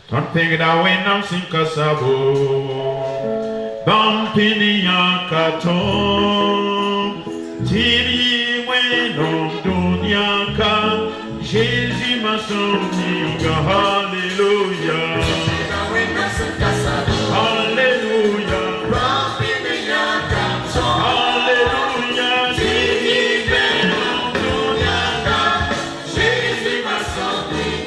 Tonpega wena sinkasabo Bampini yakaton Tiri weno dunyaka Jésus m'a sauvé, Alléluia. Alléluia. Alléluia. Jésus m'a sauvé.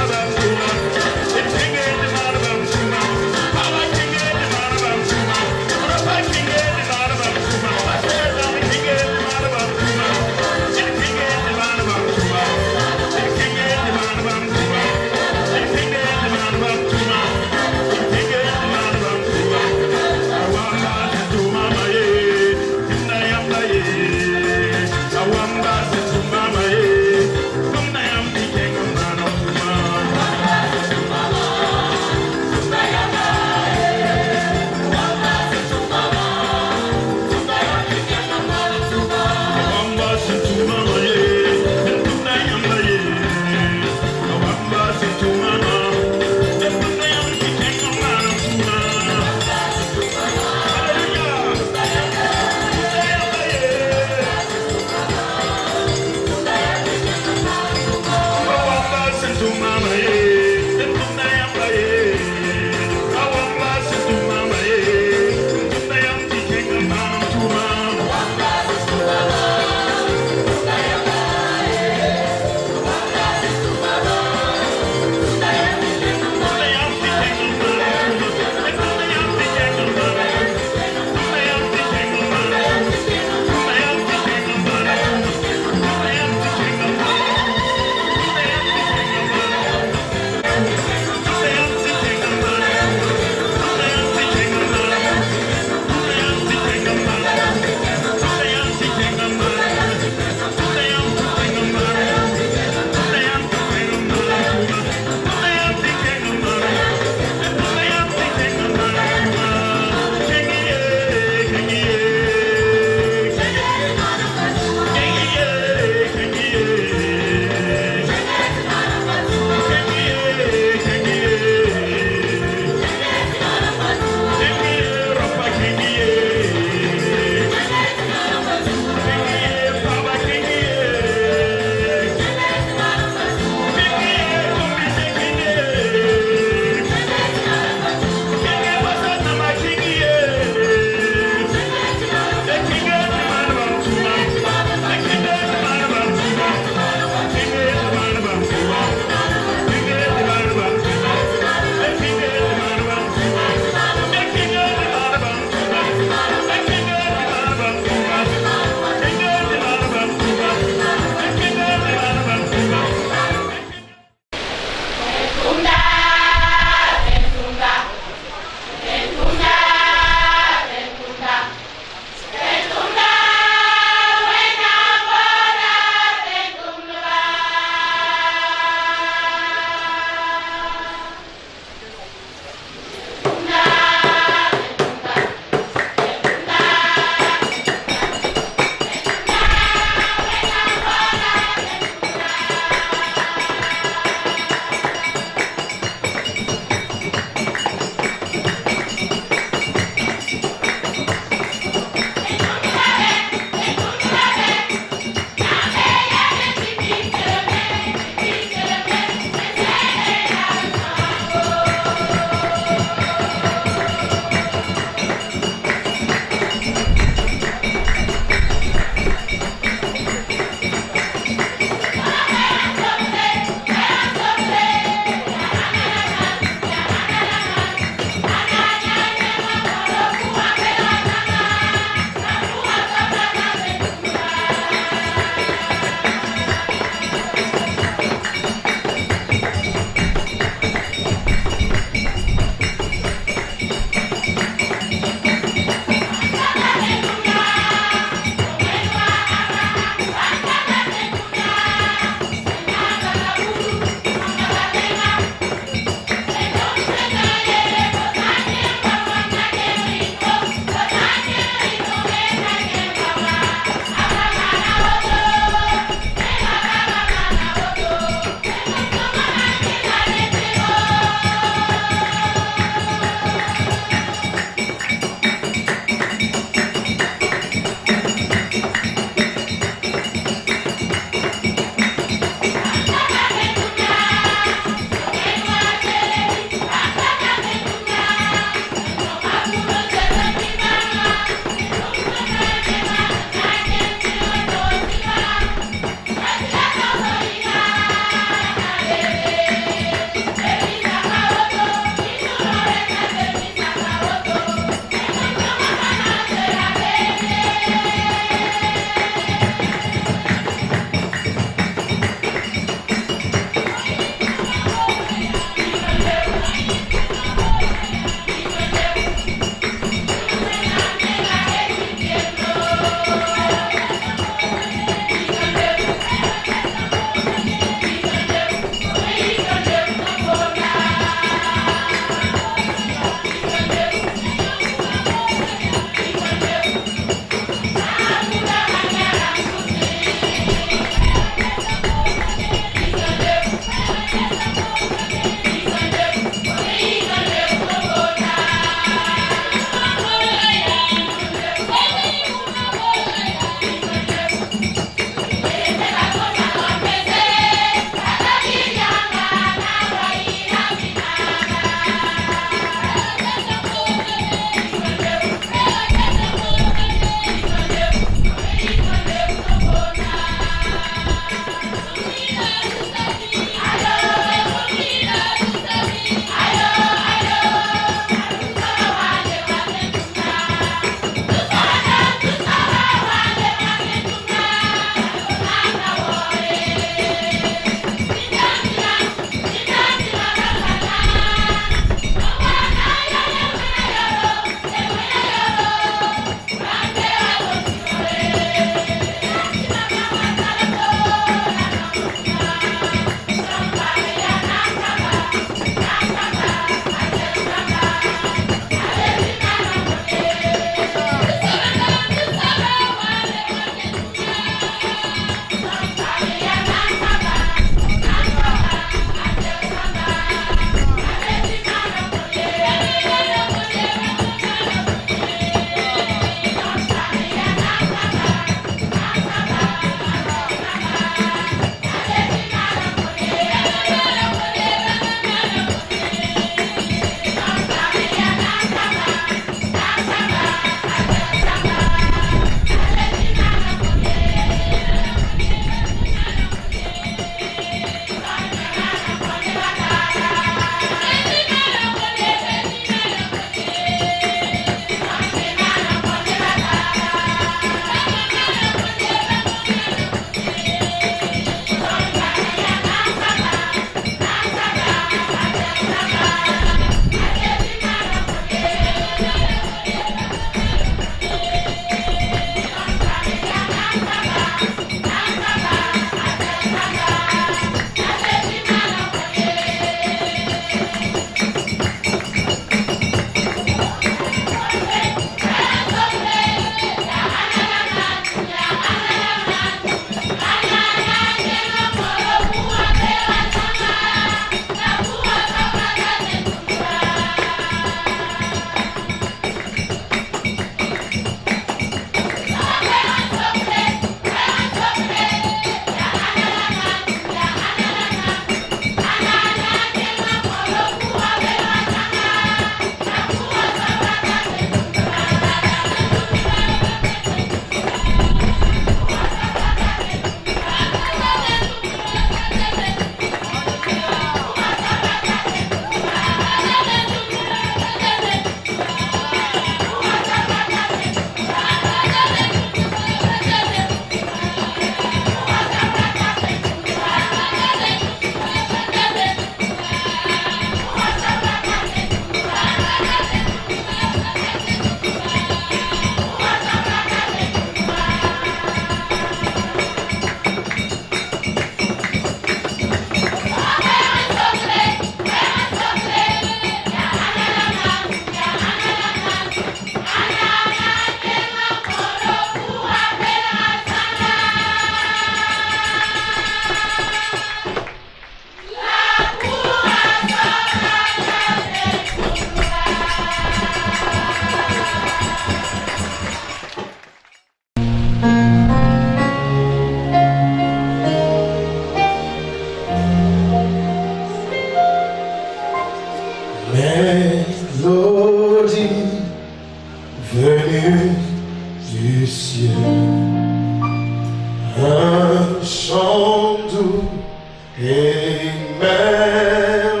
et merveilleux.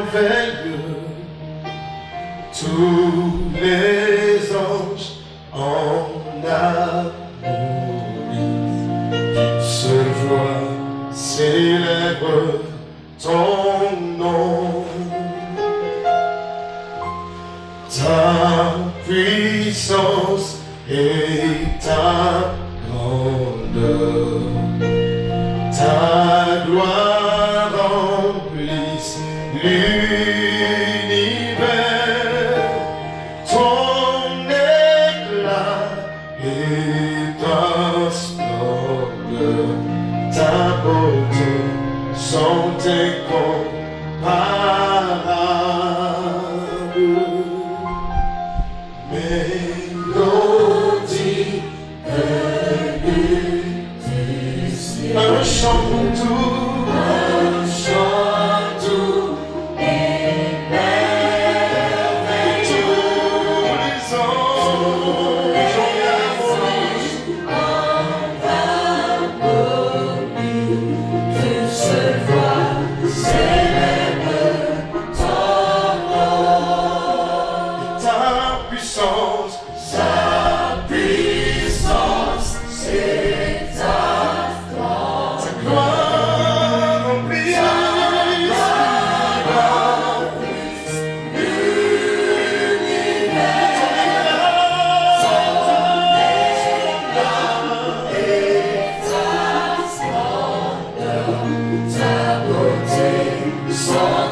Tous les anges en harmonie, d'une seule voix célèbre ton nom. Ta puissance et ta grandeur, ta gloire remplisse l'univers, ton éclat et ta splendeur, ta beauté sont incomparables. Mélodie venue du ciel, un chant doux et merveilleux. Tous les anges en harmonie, d'une seule voix célèbre ton nom. Et ta puissance, c'est ta gloire remplit ta beauté sont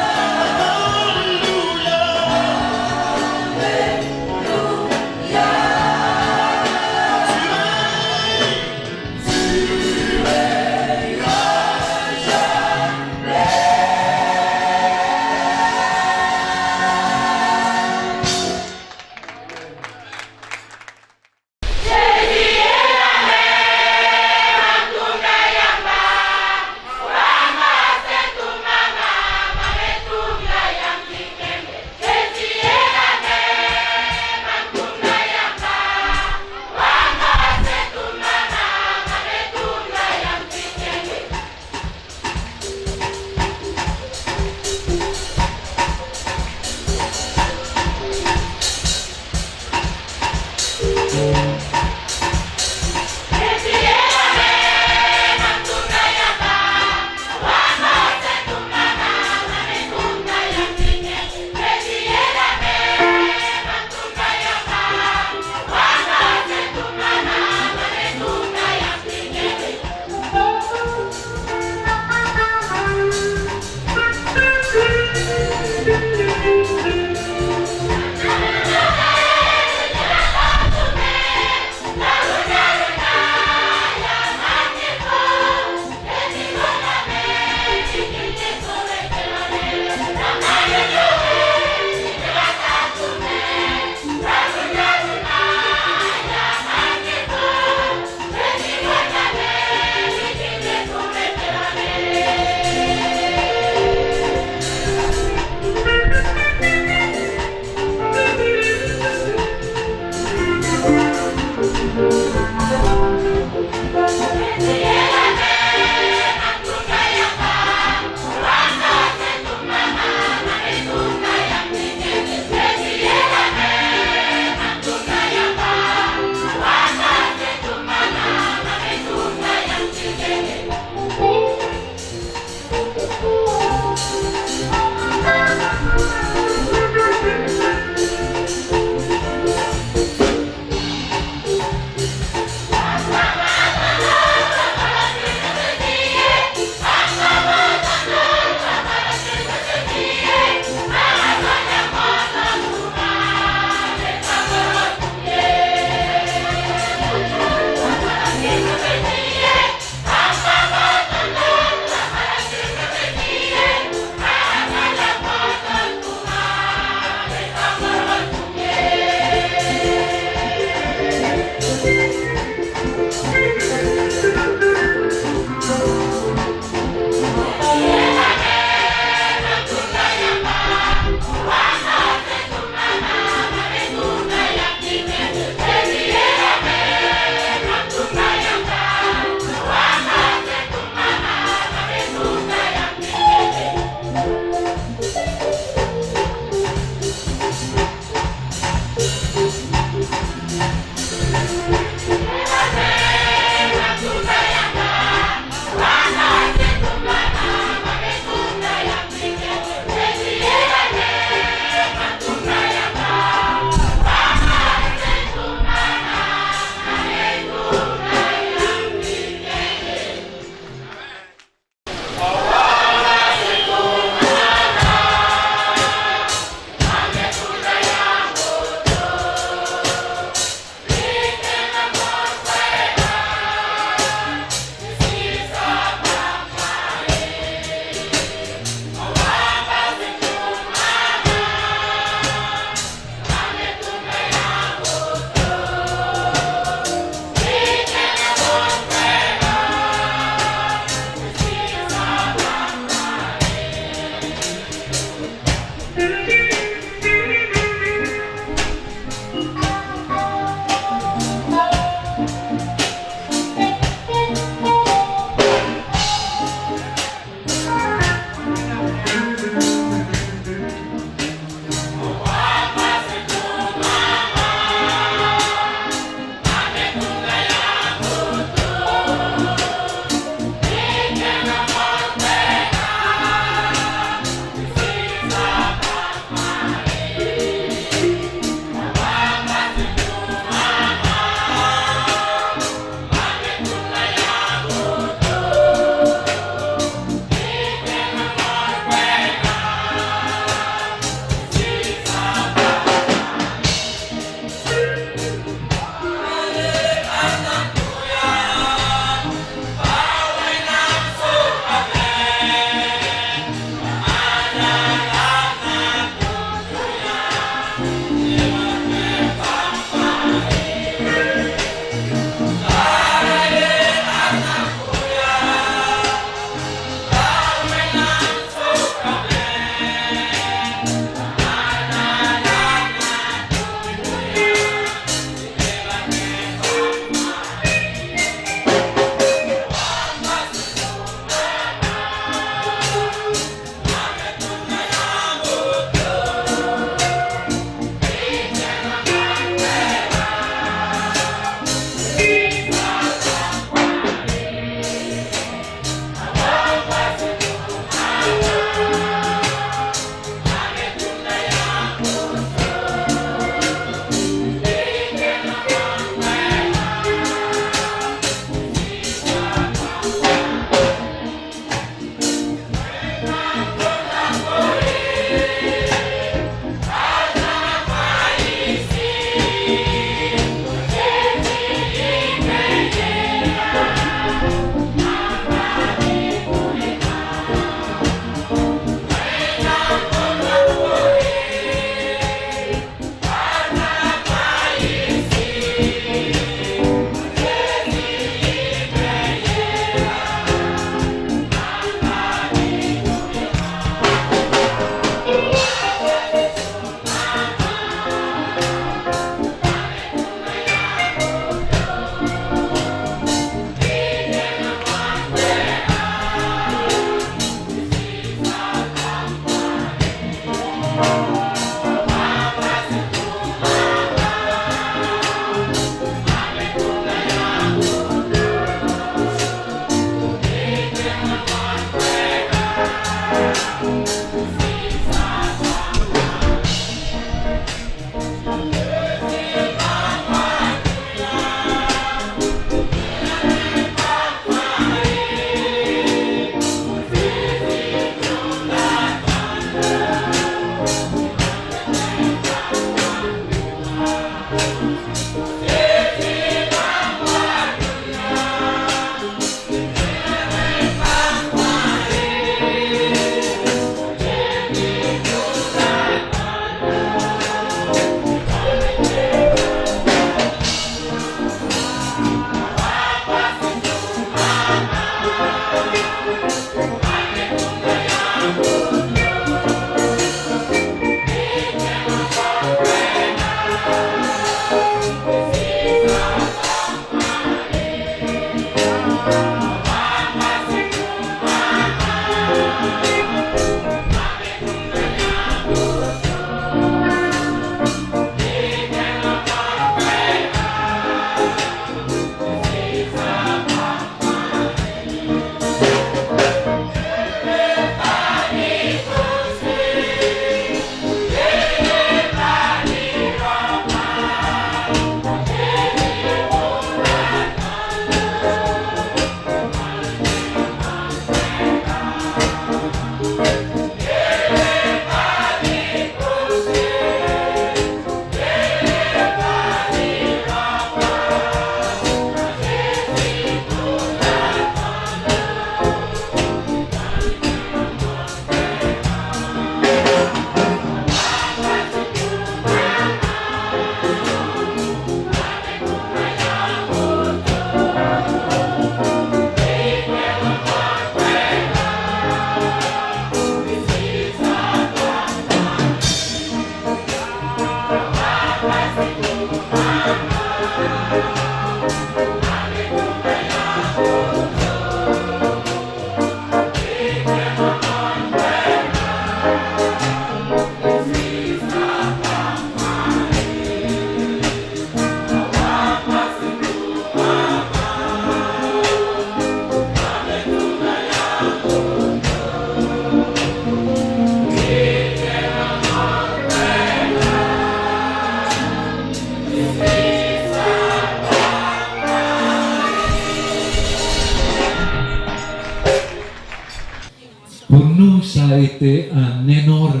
été un énorme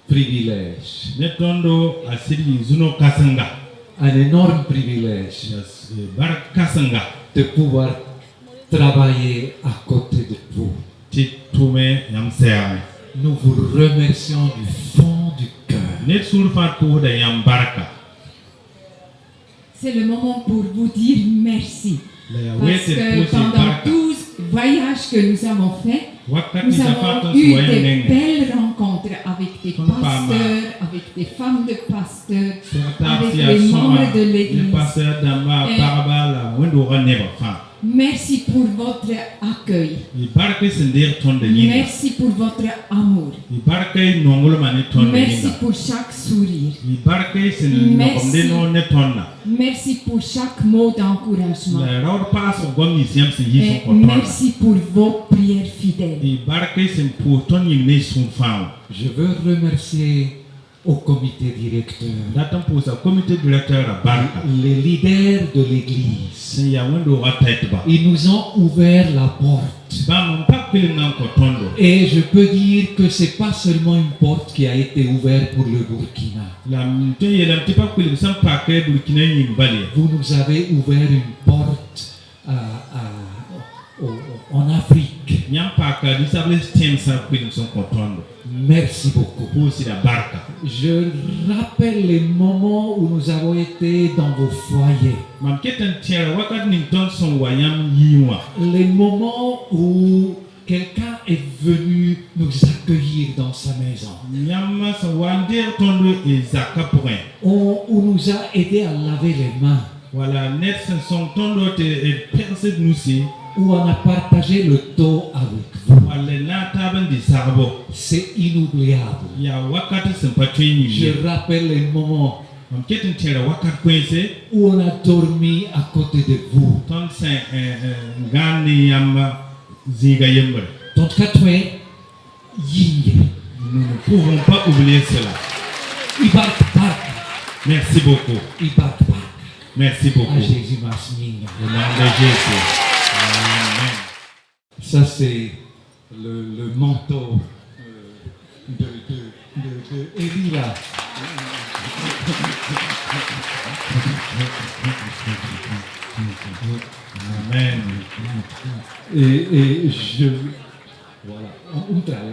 privilège. Netondo asiri zuno kasanga. Un énorme privilège Bar kasanga. de pouvoir travailler à côté de vous. Titume yamseame. Nous vous remercions du fond du cœur. Net surfa to da yambarka. C'est le moment pour vous dire merci. La Parce wete que posi pendant barka. 12 voyages que nous avons faits, Wakati nous zafato avons eu suwaye de nenge. belles rencontres avec des Ton pama. pasteurs, avec des femmes de pasteurs, Serta avec sia les soma. membres de Le l'église. pasteur damba Et- parabala wendo raneba fa. Merci pour votre accueil. Ibarke sendir ton de yinga. Merci pour votre amour. Ibarke nongolo mani ton de Merci yinga. pour chaque sourire. Ibarke sen Merci. nokomde no netonna. Merci pour chaque mot d'encouragement. La raur paso gomi siam sen yiso Et kotona. merci pour vos prières fidèles. Ibarke sen pour ton yingne sun fa. Je veux remercier au comité directeur, Datan pour sa comité directeur à Barka. les leaders de l'église. Sen ya wendo ratetba. Ils nous ont ouvert la porte. Ba mon pa kwilinga kotondo. Et je peux dire que c'est pas seulement une porte qui a été ouverte pour le Burkina. La mte yelam tipa kwilinga sam pa ke Burkina yimbali. Vous nous avez ouvert une porte en Afrique. Nyam pa ka disable stem sa kwilinga son kotondo. Merci beaucoup. Pour si la Barka. Je rappelle les moments où nous avons été dans vos foyers. Mam ketan tiara wakat ning ton son wayam yiwa. Les moments où quelqu'un est venu nous accueillir dans sa maison. Nyam sa wandir tondo e zaka point. Où nous a aidé à laver les mains. Voilà net son tondo te e perse nusi. Où on a partagé le taux avec vous. Wala na taban di sarbo. C'est inoubliable. Ya wakat sen patui ni. Je rappelle les moments Mam ketan tiara wakat kwense. où on a dormi à côté de vous. Ton sen ngani yamba ziga yemba. Donc, Katwe, Yinge, Nous ne pouvons pas oublier cela. Ibark Park, Merci beaucoup. Ibark Park, Merci beaucoup. à Jésus Masminga. Au nom de Jésus. Amen. Ça, c'est le manteau de Élie là. Amen. Et je. Voilà. On trae.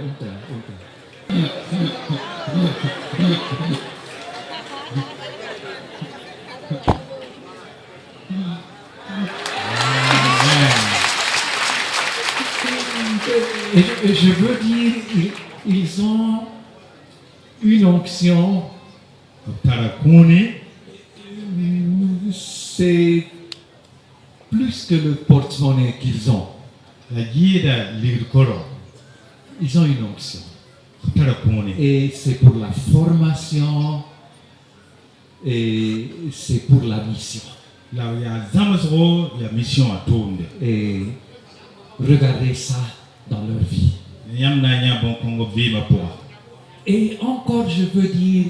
Et je veux dire, ils ont une onction, Tarakuni, c'est plus que le porte-monnaie qu'ils ont. la guida l'irkoro. Ils ont une onction. Tarakuni. Et c'est pour la formation et c'est pour la mission. La ya zamasro ya mission à tourner. Et regardez ça dans leur vie. Yamna nya bon Congo viva pour. Et encore, je veux dire,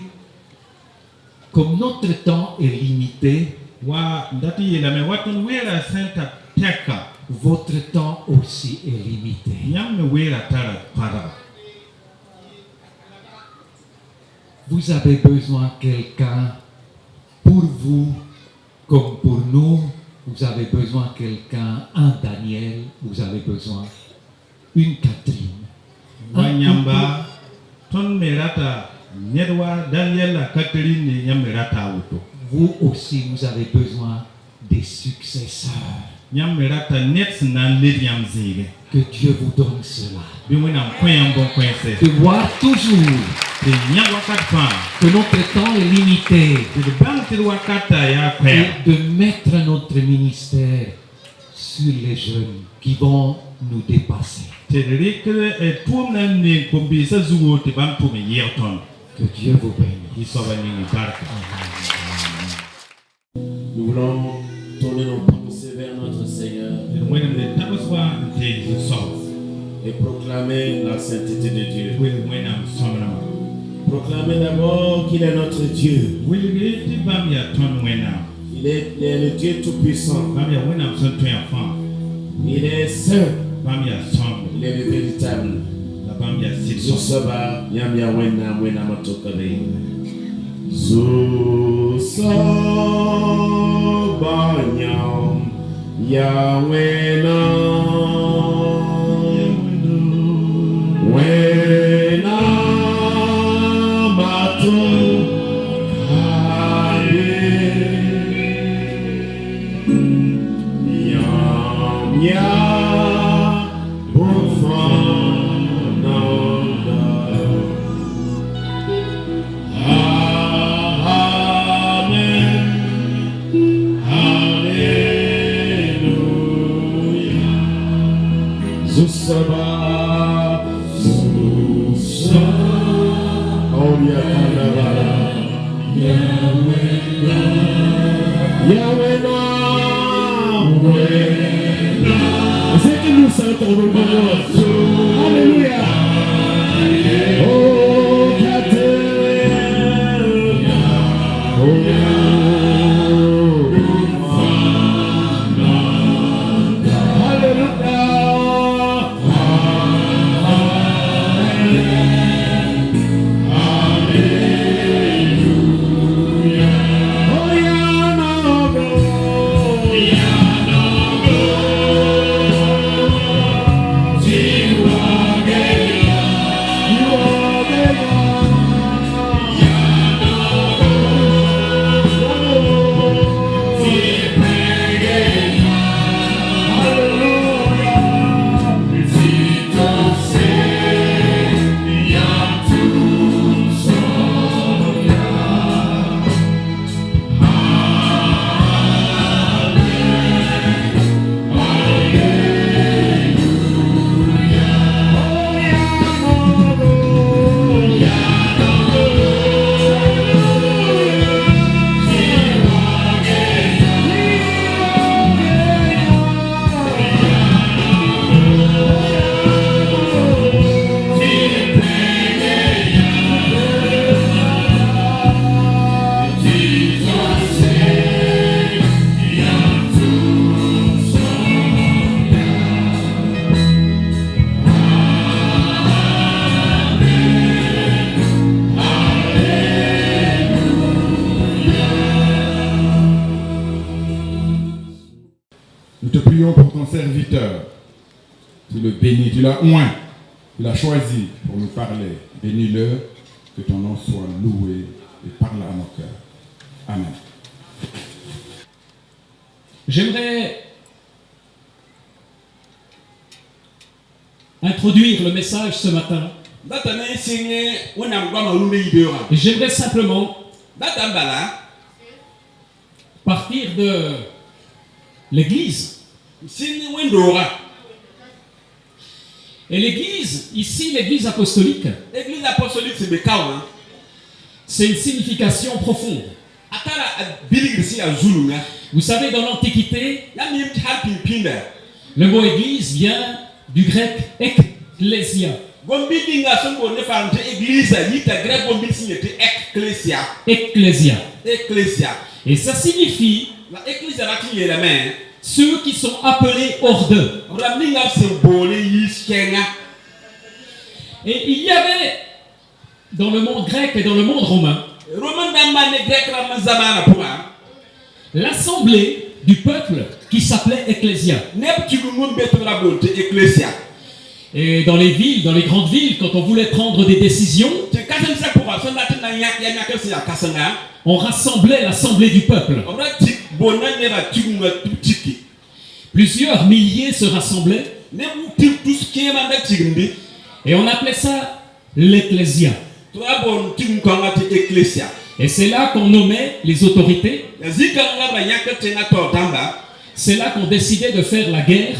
comme notre temps est limité, Wa ndati yela me watun wera senta teka. votre temps aussi est limité. Yam me wera tara para. Vous avez besoin de quelqu'un pour vous, comme pour nous. Vous avez besoin de quelqu'un, un Daniel, vous avez besoin une Catherine. Wanyamba ton merata nyedwa Daniel la Catherine ni nyam merata auto. Vous aussi, vous avez besoin des successeurs. Nyam merata net nan le yam zige. Que Dieu vous donne cela. Bi wona kwen bon kwense. De voir toujours Te nyam wakat fa. que notre temps est limité Te bang te wakata ya kwen. et de mettre notre ministère sur les jeunes qui vont nous dépasser. Te rikre e tum nan ni kombi sa zugo te bang tu me yerton. Que Dieu vous bénisse. Isoba ni barka. Nous voulons tourner nos pensées vers notre Seigneur When the tabaswa te so. et proclamer la sainteté de Dieu. When am somna. Proclamer d'abord qu'il est notre Dieu. Will be te bam ya ton when am. Il est le Dieu Tout-Puissant. Bam ya when am son to ya fa. Il est saint. Bam ya som. Il est le véritable. La Papa Mia Silson. Zusaba Yamia wena matokare. Zusaba nyam Yawena wena matokare. Yamia Zusaba, oh Yahweh, c'est que nous sentons le bonheur. Alléluia. Oh, Pour ton serviteur, tu le bénis, tu l'as oint, tu l'as choisi pour nous parler. Bénis-le, que ton nom soit loué et parle à nos cœurs. Amen. J'aimerais introduire le message ce matin. Et j'aimerais simplement partir de l'église. Et l'église, ici l'église apostolique, c'est une signification profonde. Vous savez, dans l'Antiquité, le mot église vient du grec ecclésia. Ecclésia. Et ça signifie ceux qui sont appelés hors d'eux. Et il y avait dans le monde grec et dans le monde romain l'assemblée du peuple qui s'appelait Ecclésia. Et dans les villes, dans les grandes villes, quand on voulait prendre des décisions, on rassemblait l'assemblée du peuple. Plusieurs milliers se rassemblaient et on appelait ça l'Ecclésia. Et c'est là qu'on nommait les autorités. C'est là qu'on décidait de faire la guerre.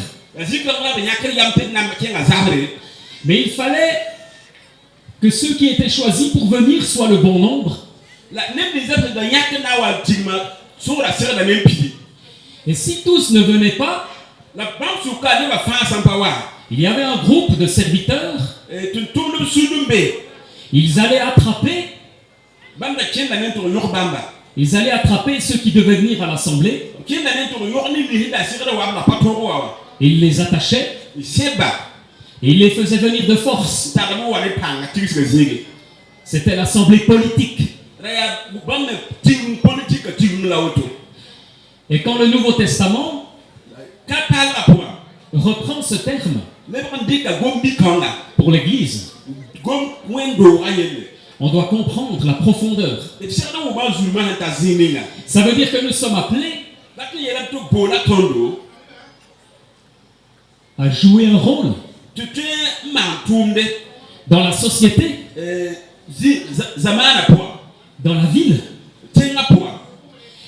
Mais il fallait que ceux qui étaient choisis pour venir soient le bon nombre. Et si tous ne venaient pas, il y avait un groupe de serviteurs. Ils allaient attraper ceux qui devaient venir à l'assemblée. Ils les attachaient. Et il les faisait venir de force. Tagamo wale panga tigis ke zige. C'était l'assemblée politique. Raya bam ting politique ting la auto. Et quand le Nouveau Testament Katal apwa. reprend ce terme Ne ban dika gombi kanga. pour l'Église, Gom wendo ayele. on doit comprendre la profondeur. Et certains ou ba zulma hanta zininga. Ça veut dire que nous sommes appelés Laki yela to bola tondo. à jouer un rôle Tu mantumde. dans la société, Zamana apwa. dans la ville. Tenga apwa.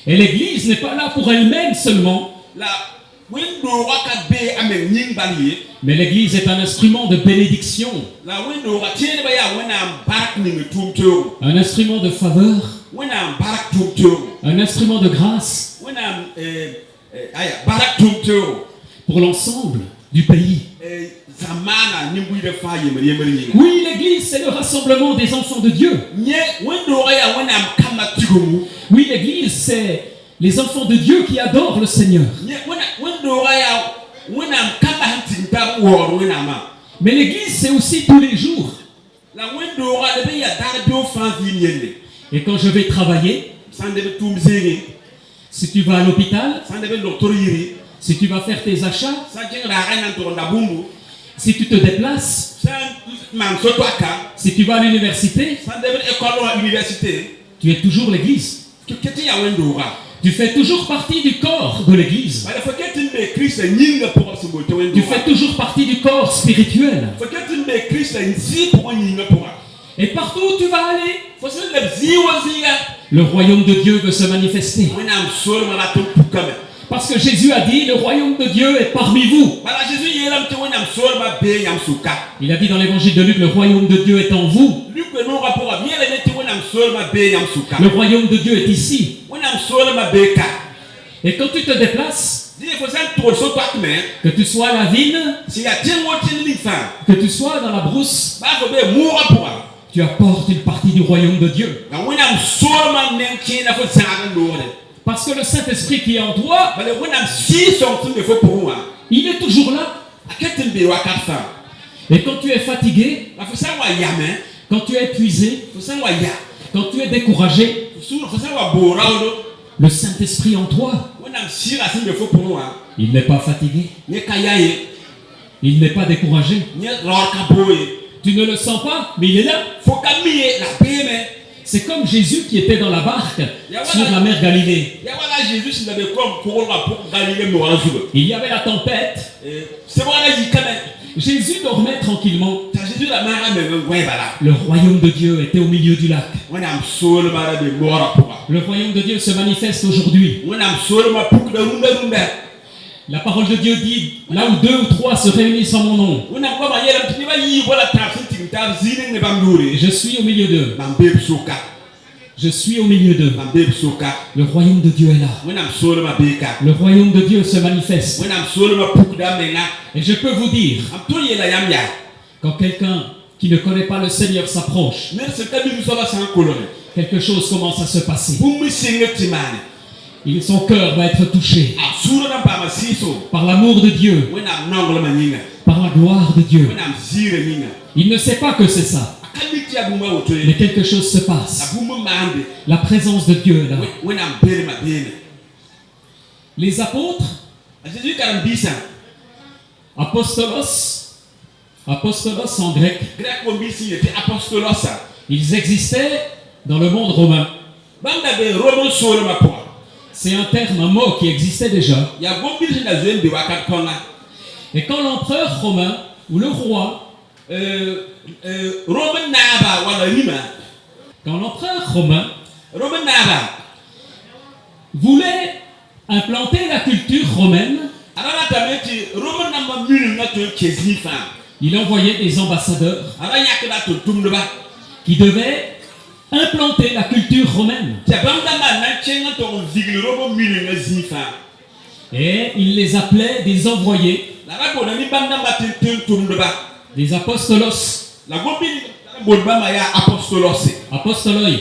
Et l'Église n'est pas là pour elle-même seulement, La wendo waka be amen ning baliye. mais l'Église est un instrument de bénédiction, La wendo waka tiene ba ya wena barak ning tumto. un instrument de faveur, Wena barak tumto. un instrument de grâce Wena aya barak tumto. pour l'ensemble du pays. Zamana nimbu de faye me yemeri ning. Oui, l'Église, c'est le rassemblement des enfants de Dieu. Nye wendo aya wena kama tigomu. Oui, l'Église, c'est les enfants de Dieu qui adorent le Seigneur. Nye wendo aya wena kama hantinta wor wena ma. Mais l'Église, c'est aussi tous les jours. La wendo aya de ya dar bio fan yende. Et quand je vais travailler, Sande be tumzenge. si tu vas à l'hôpital, Sande be docteur yiri. si tu vas faire tes achats, Sande ra nan to ndabumbu. si tu te déplaces, San man soto aka. si tu vas à l'université, Sande be école à université. tu es toujours l'Église. Keti ya wendo ora. Tu fais toujours partie du corps de l'Église. Bale foketi be Christ nyinga pour se bote wendo. Tu fais toujours partie du corps spirituel. Foketi be Christ nzi pour nyinga pour. Et partout où tu vas aller, Faut se le ziwa ziga. le royaume de Dieu veut se manifester. Wena msoro mala to pukame. Parce que Jésus a dit, le royaume de Dieu est parmi vous. Bala Jésus yelam te wena msoro ma be yam suka. Il a dit dans l'évangile de Luc, le royaume de Dieu est en vous. Luc no rapport a bien le te wena msoro ma be yam suka. Le royaume de Dieu est ici. Wena msoro ma be ka. Et quand tu te déplaces, Dis faut ça to so to akme. que tu sois à la ville, Si ya tengo tin li fa. que tu sois dans la brousse, Ba ko be mu rapport. tu apportes une partie du royaume de Dieu. Na wena msoro ma nenki na fo zanga ndore. Parce que le Saint-Esprit qui est en toi, Bale wena si son tin de fo pour moi. il est toujours là. Aketin be wa katfa. Et quand tu es fatigué, La fo ça wa yame. quand tu es épuisé, Fo ça wa ya. quand tu es découragé, Fo ça wa boraudo. le Saint-Esprit en toi, Wena si la sin de fo pour moi. il n'est pas fatigué, Nye kayaye. il n'est pas découragé. Nye ror ka boye. Tu ne le sens pas, mais il est là. Faut kamiye la peme. C'est comme Jésus qui était dans la barque sur la mer Galilée. Ya wala Jésus s'il avait comme pour la pour Galilée mo azube. Il y avait la tempête. C'est voilà yikame. Jésus dormait tranquillement. Ta Jésus la mara me ngwe bala. Le royaume de Dieu était au milieu du lac. Wena msolo mara de mora pour. Le royaume de Dieu se manifeste aujourd'hui. Wena msolo ma pour de runda. La parole de Dieu dit, là où 2 ou 3 se réunissent en mon nom, Wena kwa ma yela tini ba yi wala ta sinti ta zine ne bamdure. je suis au milieu d'eux. Mambe soka. Je suis au milieu d'eux. Mambe soka. Le royaume de Dieu est là. Wena msolo ma beka. Le royaume de Dieu se manifeste. Wena msolo ma pour da menga. Et je peux vous dire, Am to yela yam ya. quand quelqu'un qui ne connaît pas le Seigneur s'approche, Mais ce que nous sommes sans coloré. quelque chose commence à se passer. Pour me signer timane. Son cœur va être touché A sura na pa masiso. par l'amour de Dieu, Wena nongolo maninga. par la gloire de Dieu. Wena mzire ninga. Il ne sait pas que c'est ça, Akalitia buma otoye. mais quelque chose se La passe. buma mande. La présence de Dieu est là. Wena mbele ma bene. Les apôtres, A Jésus karambisa. apostolos, apostolos en grec, Grec bombisi était apostolosa. ils existaient dans le monde romain. Banda be roman solo ma po. C'est un terme, un mot qui existait déjà. Ya bombisi na zuen de wakat konga. Et quand l'empereur romain ou le roi, Roman naba wala rima. quand l'empereur romain Roman naba. voulait implanter la culture romaine, Arala tameti Roman namba minu na to kezi fa. il envoyait des ambassadeurs Ara yakda to tumba. qui devaient implanter la culture romaine. Ya banda na chenga to zigli robo minu na zifa. Et il les appelait des envoyés, La rabo na ni banda matin tumba. des apostolos, La gobi bonba ma ya apostolose. apostoloi.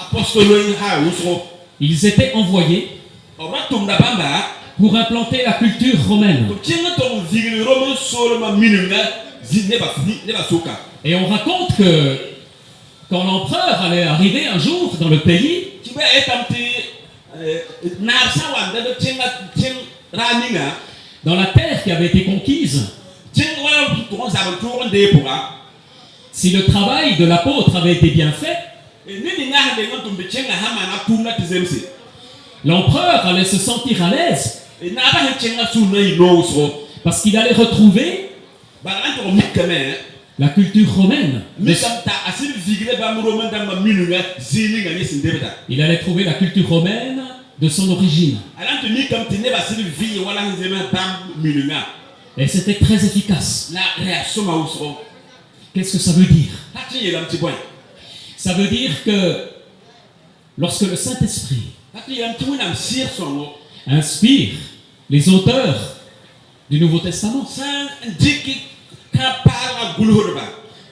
Apostoloi ha usro. Ils étaient envoyés Ora tumba bamba. pour implanter la culture romaine. To chenga to zigli robo solo ma minu na Et on raconte que quand l'empereur allait arriver un jour dans le pays, dans la terre qui avait été conquise, si le travail de l'apôtre avait été bien fait, l'empereur allait se sentir à l'aise parce qu'il allait retrouver la culture romaine. Il allait trouver la culture romaine de son origine. Et c'était très efficace. Qu'est-ce que ça veut dire? Ça veut dire que lorsque le Saint-Esprit inspire les auteurs du Nouveau Testament,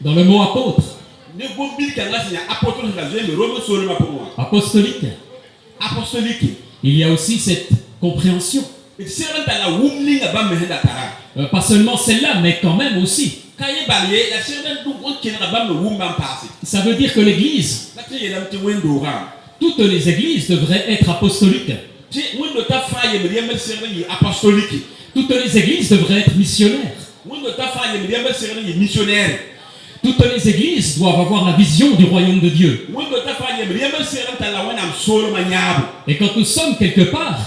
dans le mot apôtre, apostolique, il y a aussi cette compréhension. Pas seulement celle-là, mais quand même aussi. Ça veut dire que l'Église, toutes les églises devraient être apostoliques. Toutes les églises devraient être missionnaires. Toutes les églises doivent avoir la vision du royaume de Dieu. Et quand nous sommes quelque part,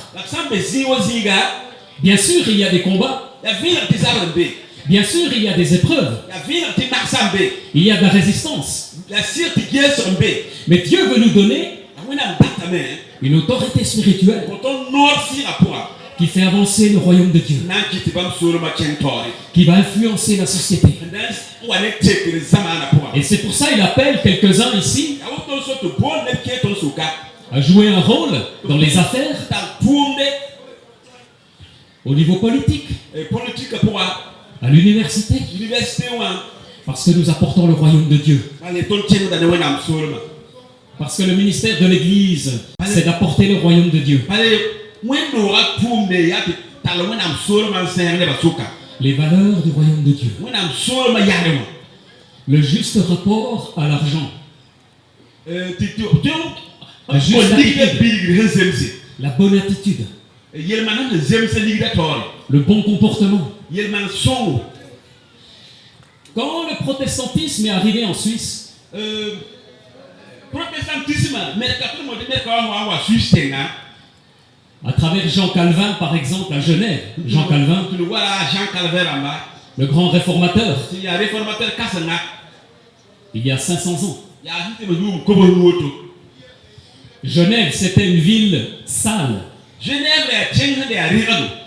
bien sûr il y a des combats, bien sûr il y a des épreuves, il y a de la résistance. Mais Dieu veut nous donner une autorité spirituelle qui fait avancer le royaume de Dieu, qui va influencer la société. Et c'est pour ça qu'il appelle quelques-uns ici à jouer un rôle dans les affaires, au niveau politique, à l'université, parce que nous apportons le royaume de Dieu. Parce que le ministère de l'Église, c'est d'apporter le royaume de Dieu. Les valeurs du royaume de Dieu. Le juste rapport à l'argent. La juste attitude. La bonne attitude. Le bon comportement. Quand le protestantisme est arrivé en Suisse, à travers Jean Calvin, par exemple, à Genève, Jean Calvin, le grand réformateur, il y a 500 ans. Genève, c'était une ville sale.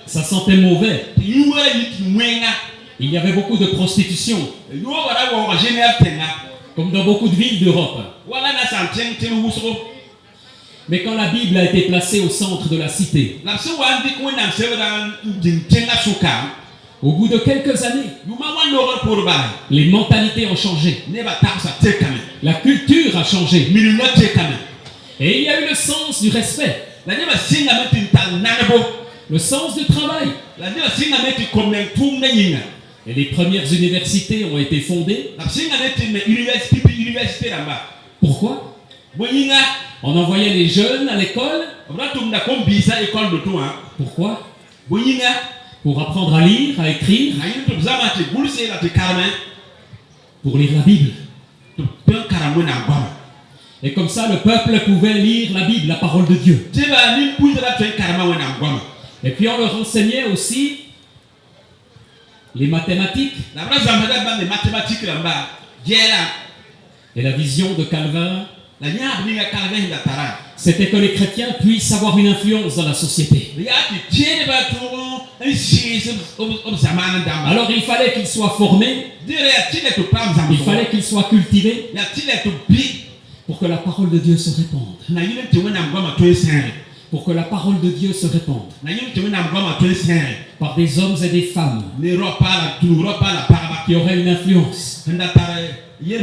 Ça sentait mauvais. Il y avait beaucoup de prostitution, comme dans beaucoup de villes d'Europe. Mais quand la Bible a été placée au centre de la cité, au bout de quelques années, les mentalités ont changé. La culture a changé. Et il y a eu le sens du respect, le sens du travail. Et les premières universités ont été fondées. Pourquoi? On envoyait les jeunes à l'école. Pourquoi? Pour apprendre à lire, à écrire. Pour lire la Bible. Et comme ça, le peuple pouvait lire la Bible, la parole de Dieu. Et puis on leur enseignait aussi les mathématiques. Et la vision de Calvin, c'était que les chrétiens puissent avoir une influence dans la société. Alors il fallait qu'ils soient formés, il fallait qu'ils soient cultivés pour que la parole de Dieu se répande. Pour que la parole de Dieu se répande par des hommes et des femmes qui auraient une influence. Et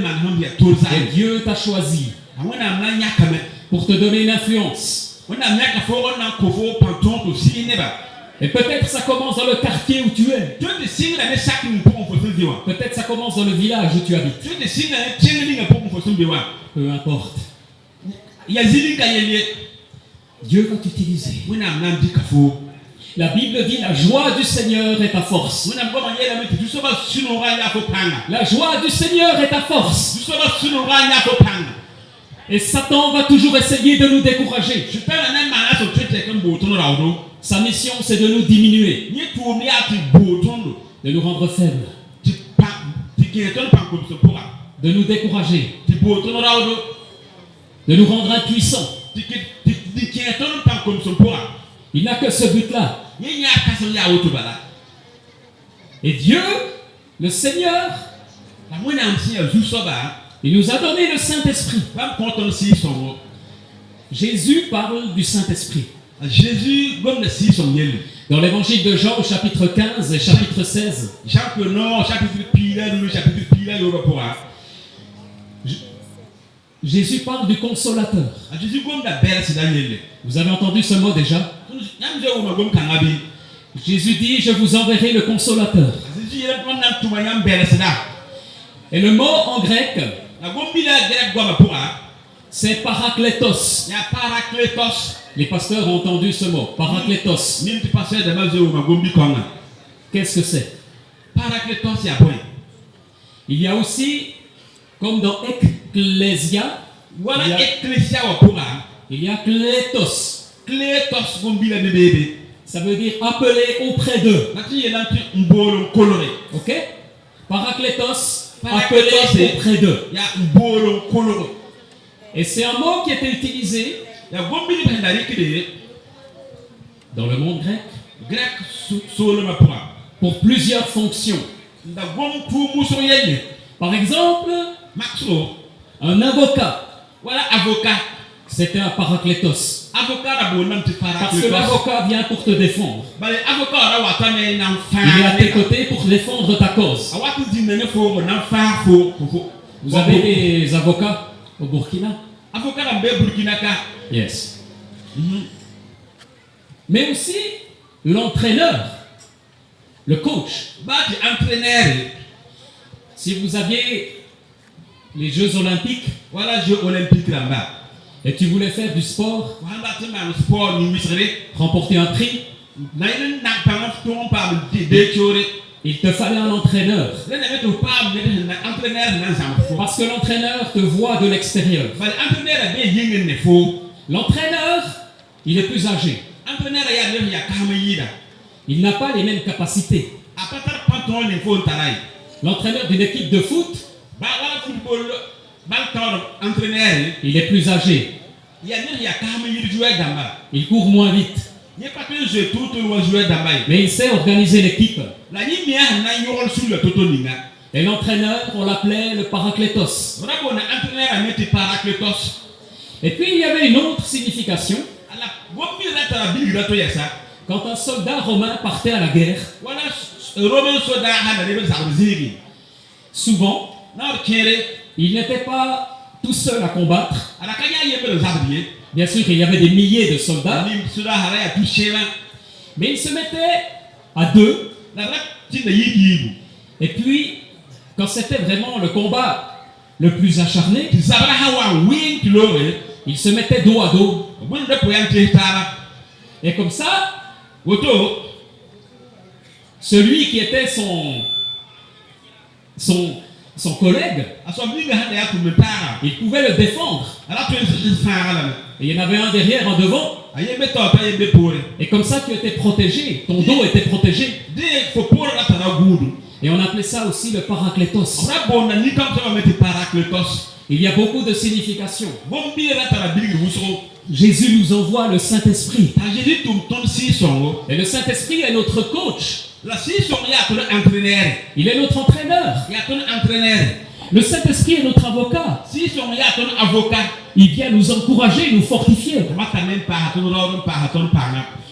Dieu t'a choisi pour te donner une influence. Et peut-être ça commence dans le quartier où tu es. Peut-être ça commence dans le village où tu habites. Peu importe. Dieu va t'utiliser. La Bible dit la joie du Seigneur est ta force. La joie du Seigneur est ta force. Et Satan va toujours essayer de nous décourager. Sa mission, c'est de nous diminuer, de nous rendre faibles, de nous décourager, de nous rendre impuissants. Il n'a que ce but-là. Et Dieu, le Seigneur, il nous a donné le Saint-Esprit. Jésus parle du Saint-Esprit. Dans l'évangile de Jean au chapitre 15 et chapitre 16, Jésus parle du consolateur. Vous avez entendu ce mot déjà? Jésus dit, je vous enverrai le consolateur. Et le mot en grec, c'est parakletos. Les pasteurs ont entendu ce mot, parakletos. Qu'est-ce que c'est? Il y a aussi, comme dans ecclésia, il y a kletos. Ça veut dire appeler auprès d'eux. Ok? Parakletos, appeler auprès d'eux. Et c'est un mot qui était utilisé dans le monde grec pour plusieurs fonctions. Par exemple, un avocat. C'était un parakletos. Parce que l'avocat vient pour te défendre. Il est à tes côtés pour défendre ta cause. Vous avez des avocats au Burkina? Yes. Mais aussi l'entraîneur, le coach. Si vous aviez les Jeux Olympiques, et tu voulais faire du sport, remporter un prix, il te fallait un entraîneur. Parce que l'entraîneur te voit de l'extérieur. L'entraîneur, il est plus âgé. Il n'a pas les mêmes capacités. L'entraîneur d'une équipe de foot, il est plus âgé. Il court moins vite. Mais il sait organiser l'équipe. Et l'entraîneur, on l'appelait le parakletos. Et puis il y avait une autre signification. Quand un soldat romain partait à la guerre, souvent, il n'était pas tout seul à combattre. Bien sûr, il y avait des milliers de soldats. Mais il se mettait à deux. Et puis, quand c'était vraiment le combat le plus acharné, il se mettait dos à dos. Et comme ça, celui qui était son collègue, il pouvait le défendre. Et il y en avait un derrière, un devant. Et comme ça, tu étais protégé. Ton dos était protégé. Et on appelait ça aussi le parakletos. Il y a beaucoup de significations. Jésus nous envoie le Saint-Esprit. Et le Saint-Esprit est notre coach. Il est notre entraîneur. Le Saint-Esprit est notre avocat. Il vient nous encourager, nous fortifier.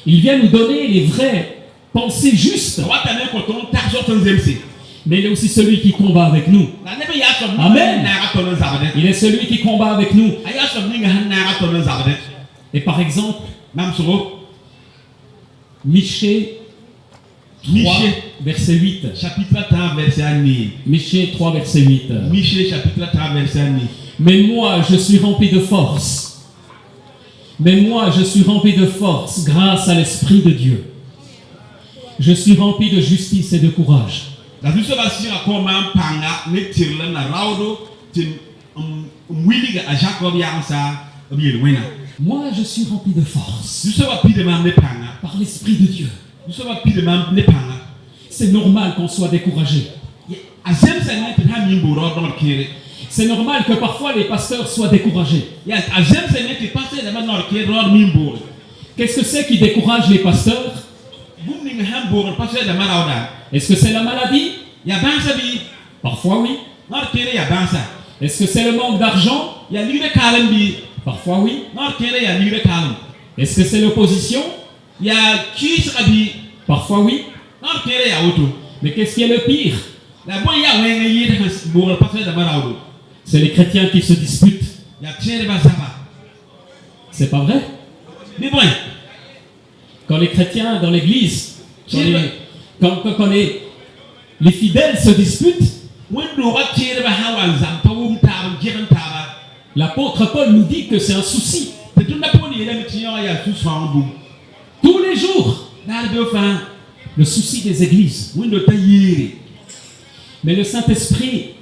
Il vient nous donner les vraies pensées justes. Mais il est aussi celui qui combat avec nous. Amen. Il est celui qui combat avec nous. Et par exemple, Michée 3, Michée. verset 8. Chapitre 3, verset 9. Michée 3, verset 8. Michée, chapitre 3, verset 9. Mais moi, je suis rempli de force. Mais moi, je suis rempli de force grâce à l'Esprit de Dieu. Je suis rempli de justice et de courage. La vie va se faire comme un panga, ne tire la raudo, à Jacob Yansa, Moi, je suis rempli de force nous sommes plus de même ne panga. par l'Esprit de Dieu. Nous sommes plus de même ne panga. C'est normal qu'on soit découragé. À cette semaine, tu as mis un bourreau dans le kéré. C'est normal que parfois les pasteurs soient découragés. À cette semaine, tu passes dans le kéré, dans le bourreau. Qu'est-ce que c'est qui décourage les pasteurs? Est-ce que c'est la maladie? Parfois oui. Est-ce que c'est le manque d'argent? Parfois oui. Est-ce que c'est l'opposition? Parfois oui. Mais qu'est-ce qui est le pire? C'est les chrétiens qui se disputent. C'est pas vrai? Quand les chrétiens dans l'église, quand les fidèles se disputent, l'apôtre Paul nous dit que c'est un souci. Tous les jours, le souci des églises. Mais le Saint-Esprit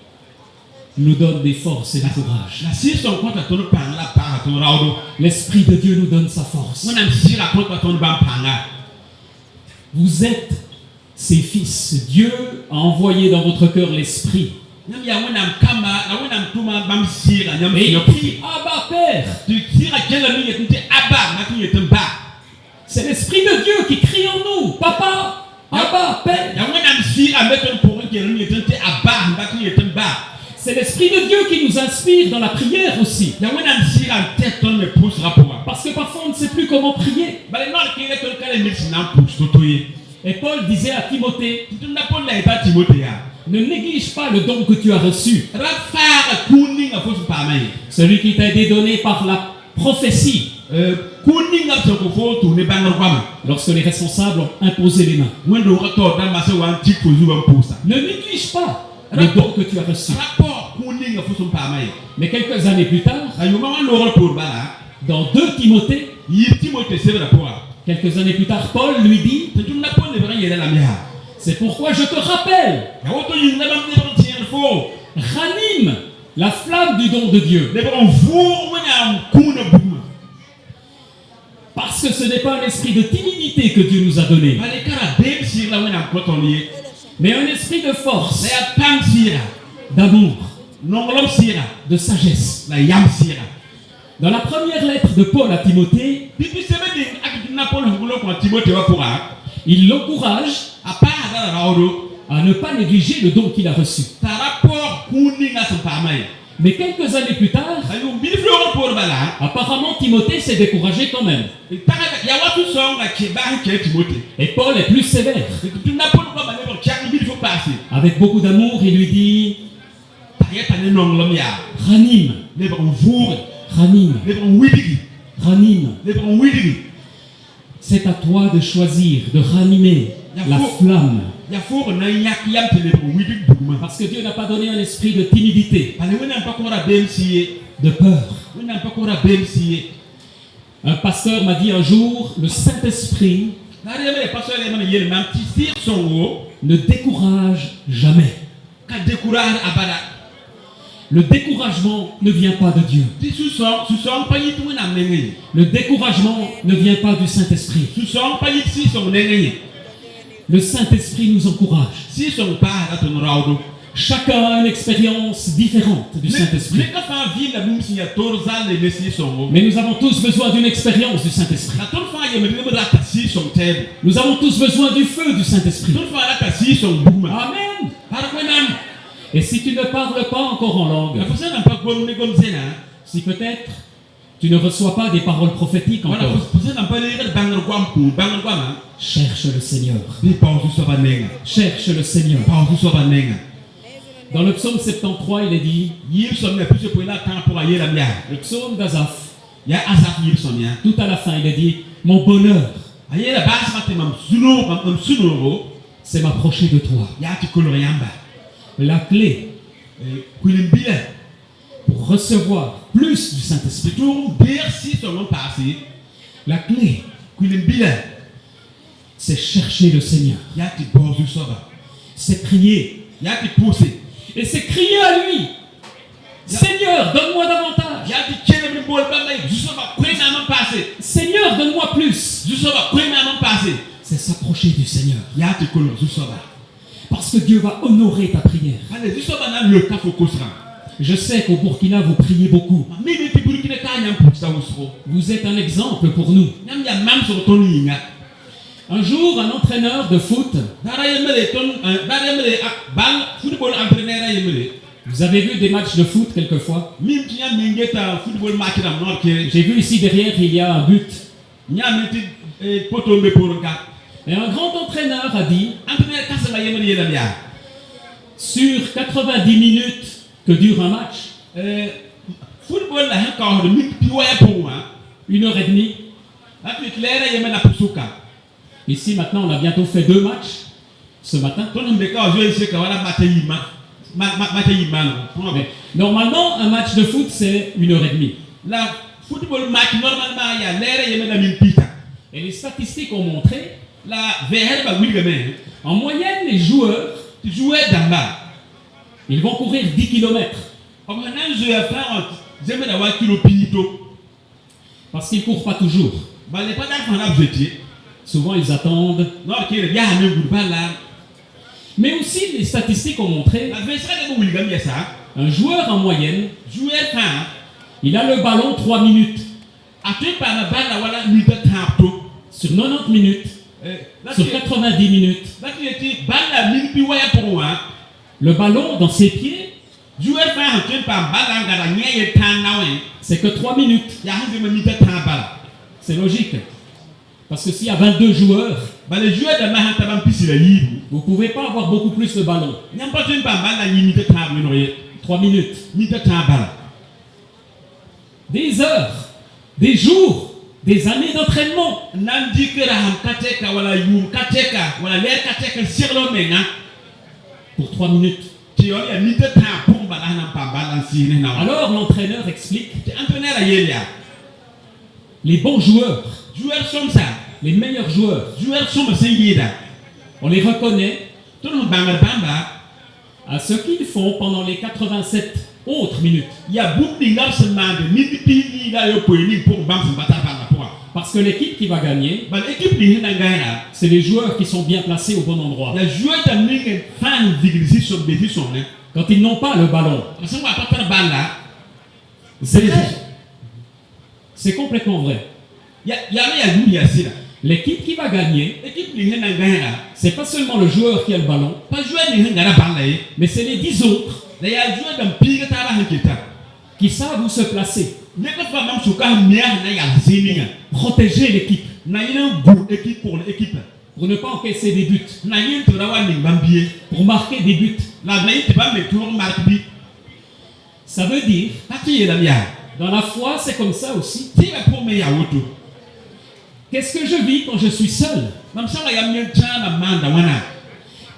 nous donne des forces et du courage. L'Esprit de Dieu nous donne sa force. Vous êtes ses fils. Dieu a envoyé dans votre cœur l'Esprit. Et il crie Abba Père. C'est l'Esprit de Dieu qui crie en nous. Papa, Abba Père. C'est l'Esprit de Dieu qui nous inspire dans la prière aussi. Parce que parfois on ne sait plus comment prier. Et Paul disait à Timothée, ne néglige pas le don que tu as reçu. Celui qui t'a été donné par la prophétie. Lorsque les responsables ont imposé les mains. Ne néglige pas le don que tu as reçu. Mais quelques années plus tard, dans 2 Timothée, quelques années plus tard, Paul lui dit, c'est pourquoi je te rappelle, ranime la flamme du don de Dieu. Parce que ce n'est pas un esprit de timidité que Dieu nous a donné, mais un esprit de force, d'amour, de sagesse. Dans la première lettre de Paul à Timothée, il l'encourage à ne pas négliger le don qu'il a reçu. Mais quelques années plus tard, apparemment Timothée s'est découragé quand même. Et Paul est plus sévère. Avec beaucoup d'amour, il lui dit, ranime, ranime, ranime. C'est à toi de choisir, de ranimer la flamme. Parce que Dieu n'a pas donné un esprit de timidité, de peur. Un pasteur m'a dit un jour, le Saint-Esprit ne décourage jamais. Le découragement ne vient pas de Dieu. Le découragement ne vient pas du Saint-Esprit. Le Saint-Esprit nous encourage. Chacun a une expérience différente du Saint-Esprit. Mais nous avons tous besoin d'une expérience du Saint-Esprit. Nous avons tous besoin du feu du Saint-Esprit. Amen. Et si tu ne parles pas encore en langue, si peut-être tu ne reçois pas des paroles prophétiques encore, cherche le Seigneur. Cherche le Seigneur. Dans le psaume 73, il est dit, le psaume d'Azaph, tout à la fin, il est dit, mon bonheur c'est m'approcher de toi. La clé pour recevoir plus du Saint-Esprit. La clé, c'est chercher le Seigneur. C'est prier. Et c'est crier à lui. Seigneur, donne-moi davantage. Seigneur, donne-moi plus. C'est s'approcher du Seigneur. Parce que Dieu va honorer ta prière. Je sais qu'au Burkina, vous priez beaucoup. Vous êtes un exemple pour nous. Un jour, un entraîneur de foot, vous avez vu des matchs de foot quelquefois? J'ai vu ici derrière, il y a un but. Et un grand entraîneur a dit, sur 90 minutes que dure un match, 1h30, ici maintenant on a bientôt fait 2 matchs ce matin. Mais normalement un match de foot c'est 1h30. Et les statistiques ont montré, en moyenne les joueurs, ils vont courir 10 km. Parce qu'ils ne courent pas toujours. Souvent ils attendent. Mais aussi les statistiques ont montré, un joueur en moyenne, il a le ballon 3 minutes. Sur 90 minutes, sur 90 minutes, le ballon dans ses pieds, c'est que 3 minutes. C'est logique. Parce que s'il y a 22 joueurs, vous ne pouvez pas avoir beaucoup plus de ballon. 3 minutes. Des heures, des jours, des années d'entraînement. Pour 3 minutes. Alors l'entraîneur explique, les bons joueurs, les meilleurs joueurs, on les reconnaît à ce qu'ils font pendant les 87 autres minutes. Parce que l'équipe qui va gagner, c'est les joueurs qui sont bien placés au bon endroit. Quand ils n'ont pas le ballon, c'est complètement vrai. L'équipe qui va gagner, c'est pas seulement le joueur qui a le ballon, mais c'est les 10 autres qui savent où se placer. Protéger l'équipe pour ne pas encaisser des buts, pour marquer des buts. Ça veut dire, dans la foi, c'est comme ça aussi. Qu'est-ce que je vis quand je suis seul?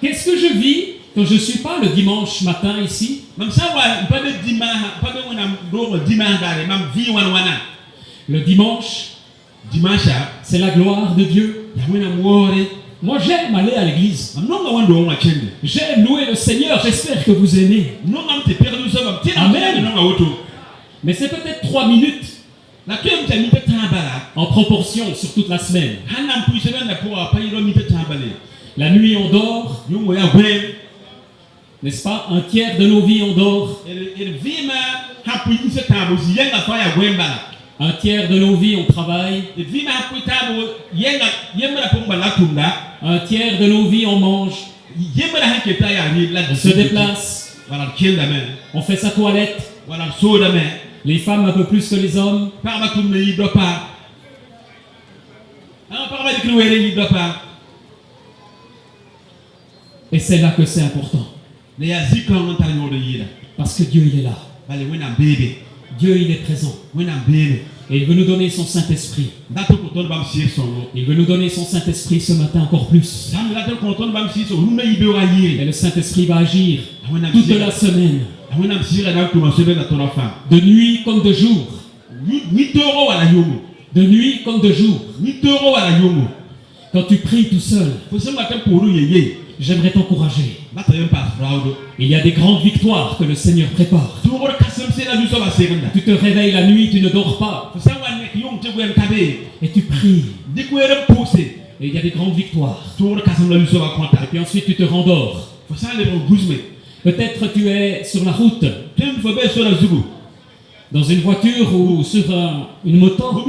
Qu'est-ce que je vis quand je ne suis pas le dimanche matin ici? Le dimanche, c'est la gloire de Dieu. Moi j'aime aller à l'église. J'aime louer le Seigneur. J'espère que vous aimez. Amen. Mais c'est peut-être 3 minutes en proportion sur toute la semaine. La nuit on dort, n'est-ce pas? Un tiers de nos vies on dort. Un tiers de nos vies on travaille. Un tiers de nos vies on mange. On se déplace. On fait sa toilette. Les femmes un peu plus que les hommes. Et c'est là que c'est important. Parce que Dieu il est là. Dieu il est présent. Et il veut nous donner son Saint-Esprit. Il veut nous donner son Saint-Esprit ce matin encore plus. Et le Saint-Esprit va agir toute la semaine. De nuit comme de jour. De nuit comme de jour. Quand tu pries tout seul, j'aimerais t'encourager. Il y a des grandes victoires que le Seigneur prépare. Tu te réveilles la nuit, tu ne dors pas. Et tu pries. Et il y a des grandes victoires. Et puis ensuite tu te rendors. Peut-être tu es sur la route, dans une voiture ou sur une moto.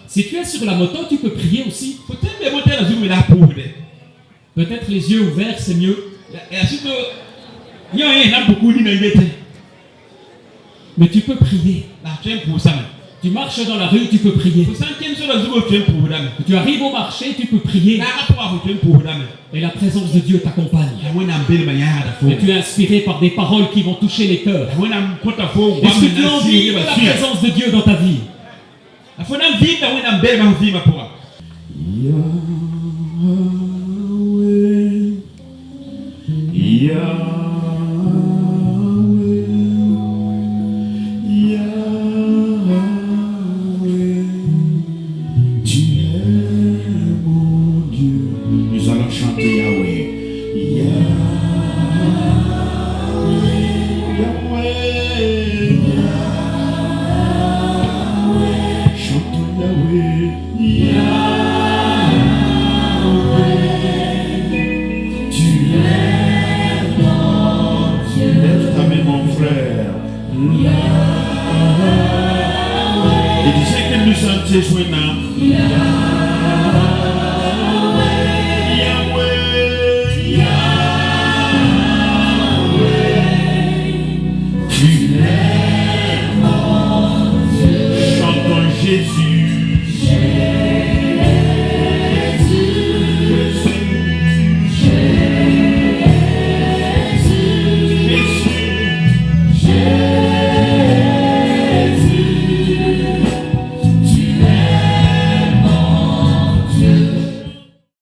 Si tu es sur la moto, tu peux prier aussi. Peut-être les yeux ouverts, c'est mieux. Mais tu peux prier. Tu marches dans la rue, tu peux prier. Tu arrives au marché, tu peux prier. Et la présence de Dieu t'accompagne. Et tu es inspiré par des paroles qui vont toucher les cœurs. Est-ce que tu as envie de la présence de Dieu dans ta vie? Nous allons chanter Yahweh. Chantons Yahweh. Tu es mon Dieu. Lève ta main, mon frère. Et disais que nous sommes tes jouets.